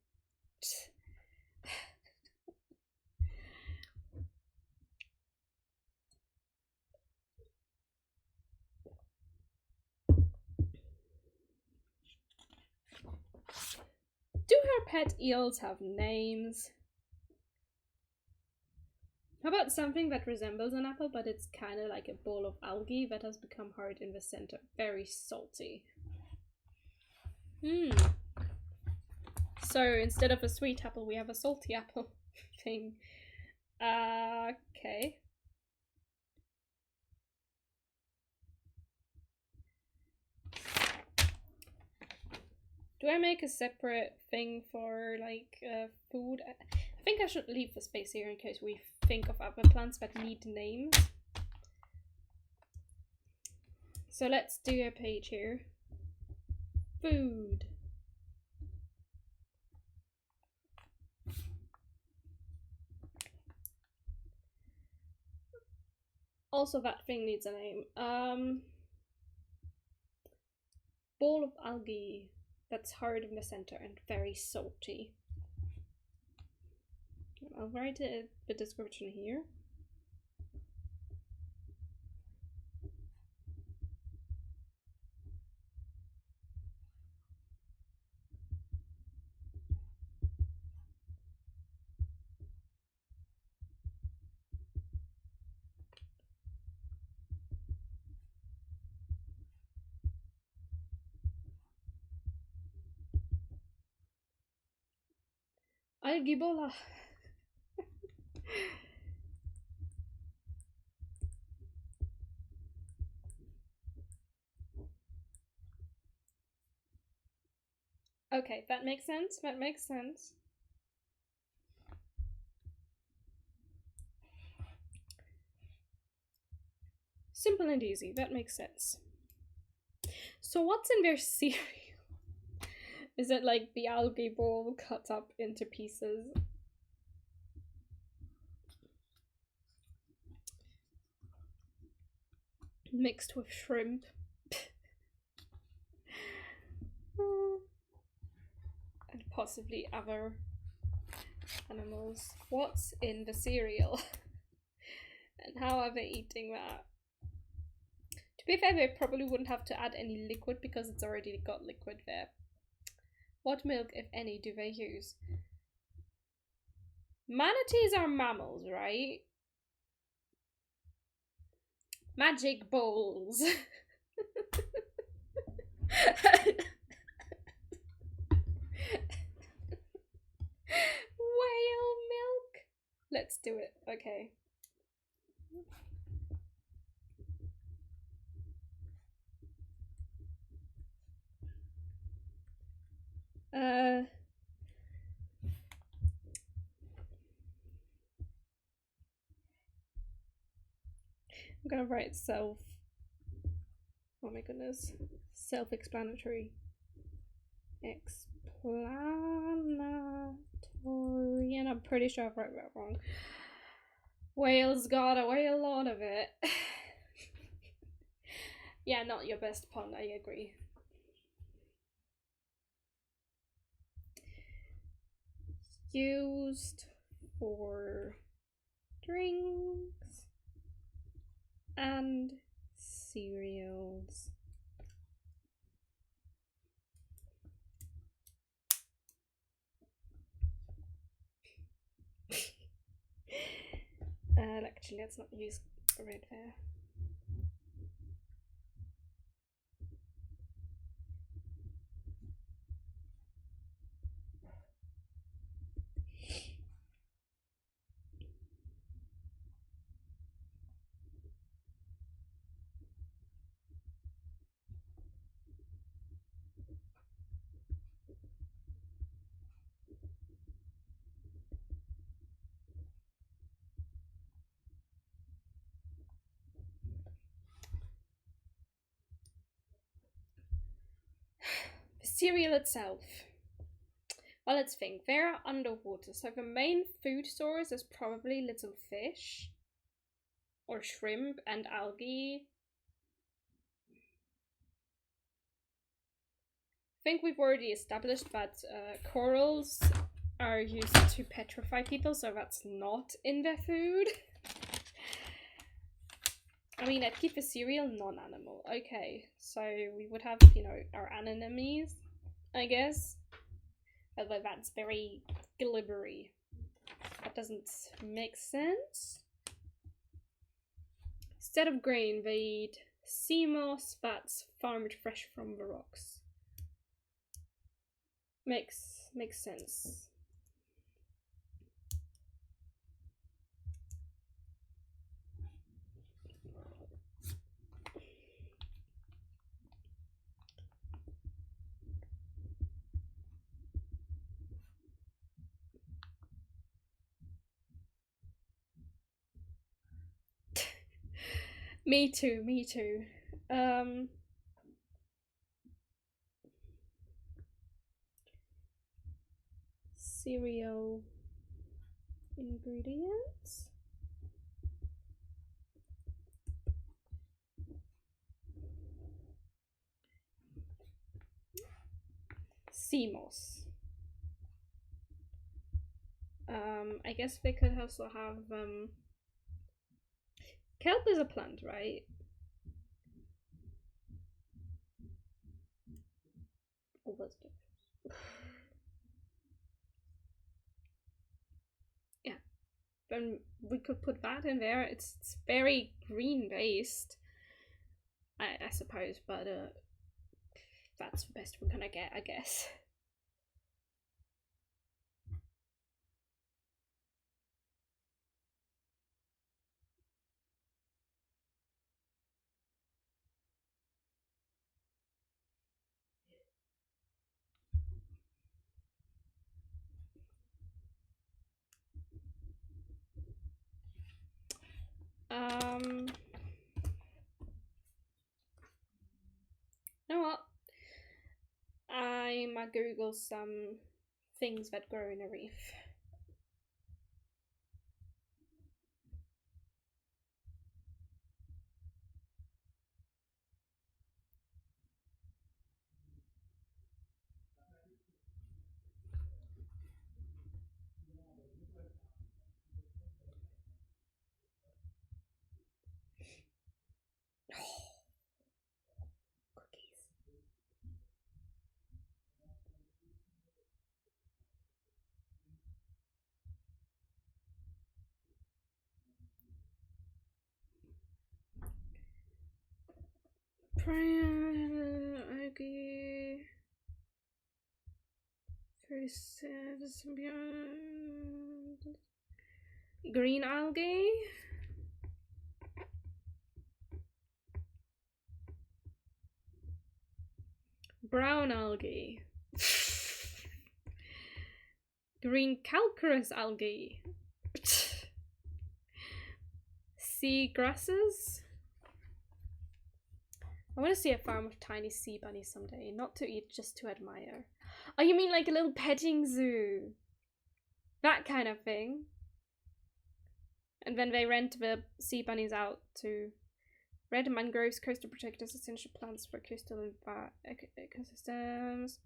Do her pet eels have names? How about something that resembles an apple, but it's kind of like a bowl of algae that has become hard in the center? Very salty. So instead of a sweet apple, we have a salty apple thing. Okay. Do I make a separate thing for like food? I think I should leave the space here in case we think of other plants that need names. So let's do a page here. Food. Also, that thing needs a name. Bowl of algae that's hard in the center and very salty. I'll write the description here. Algibola. Okay, that makes sense. That makes sense. Simple and easy. That makes sense. So what's in their cereal? Is it like the algae bowl cut up into pieces? Mixed with shrimp. And possibly other animals. What's in the cereal? And how are they eating that? To be fair, they probably wouldn't have to add any liquid because it's already got liquid there. What milk, if any, do they use? Manatees are mammals, right? Magic bowls. Whale milk. Let's do it. Okay. I'm gonna write self. Oh my goodness. Self-explanatory. Explanatory. And I'm pretty sure I've wrote that wrong. Whales got away a lot of it. Yeah, not your best pun, I agree. Used for drinks and cereals. Actually, let's not use red there. The cereal itself. Well, let's think. They're underwater, so the main food source is probably little fish or shrimp and algae. I think we've already established that corals are used to petrify people, so that's not in their food. I mean, I'd keep the cereal non-animal. Okay, so we would have, you know, our anemones, I guess. Although that's very glibbery. That doesn't make sense. Instead of grain, they eat sea moss that's farmed fresh from the rocks. Makes sense. Me too, me too. Cereal ingredients. Sea moss. I guess they could also have kelp is a plant, right? Or was it? Yeah. Then we could put that in there. It's very green based. I suppose, but that's the best we're gonna get, I guess. You know what? I might Google some things that grow in a reef. Cookies. Algae. 37 beyond. Green algae. Brown algae. Green calcareous algae. Sea grasses. I want to see a farm of tiny sea bunnies someday, not to eat, just to admire. Oh, you mean like a little petting zoo? That kind of thing. And then they rent the sea bunnies out to red mangroves, coastal protectors, essential plants for coastal and ecosystems.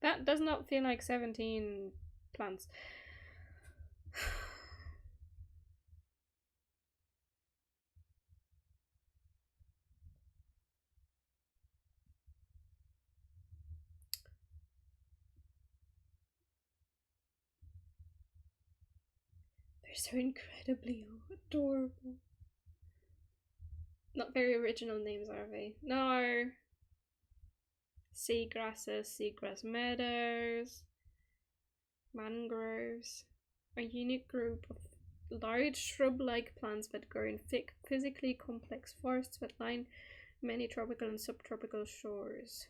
That does not feel like 17 plants. They're so incredibly adorable. Not very original names, are they? No. Sea grasses, seagrass meadows, mangroves. A unique group of large shrub-like plants that grow in thick, physically complex forests that line many tropical and subtropical shores.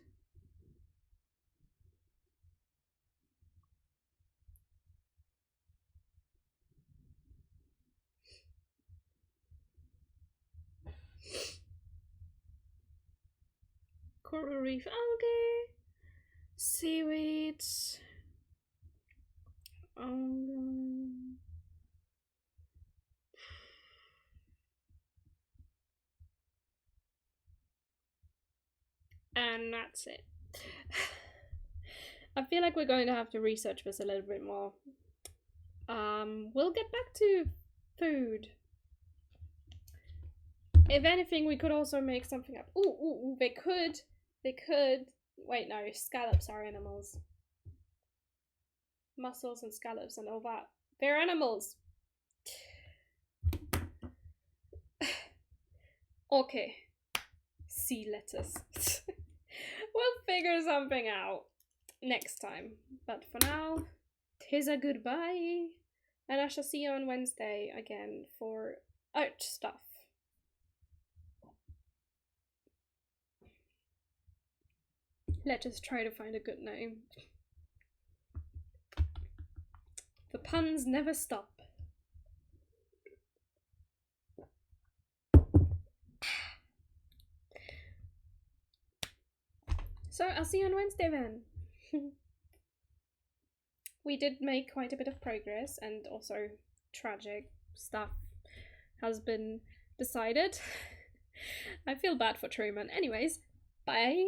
Coral reef algae. Seaweed. And that's it. I feel like we're going to have to research this a little bit more. We'll get back to food. If anything, we could also make something up. Ooh, they could. Wait, no, scallops are animals. Mussels and scallops and all that. They're animals. Okay. Sea lettuce. We'll figure something out next time. But for now, 'tis a goodbye. And I shall see you on Wednesday again for art stuff. Let's just try to find a good name. The puns never stop. So I'll see you on Wednesday then. We did make quite a bit of progress, and also tragic stuff has been decided. I feel bad for Truman. Anyways, bye.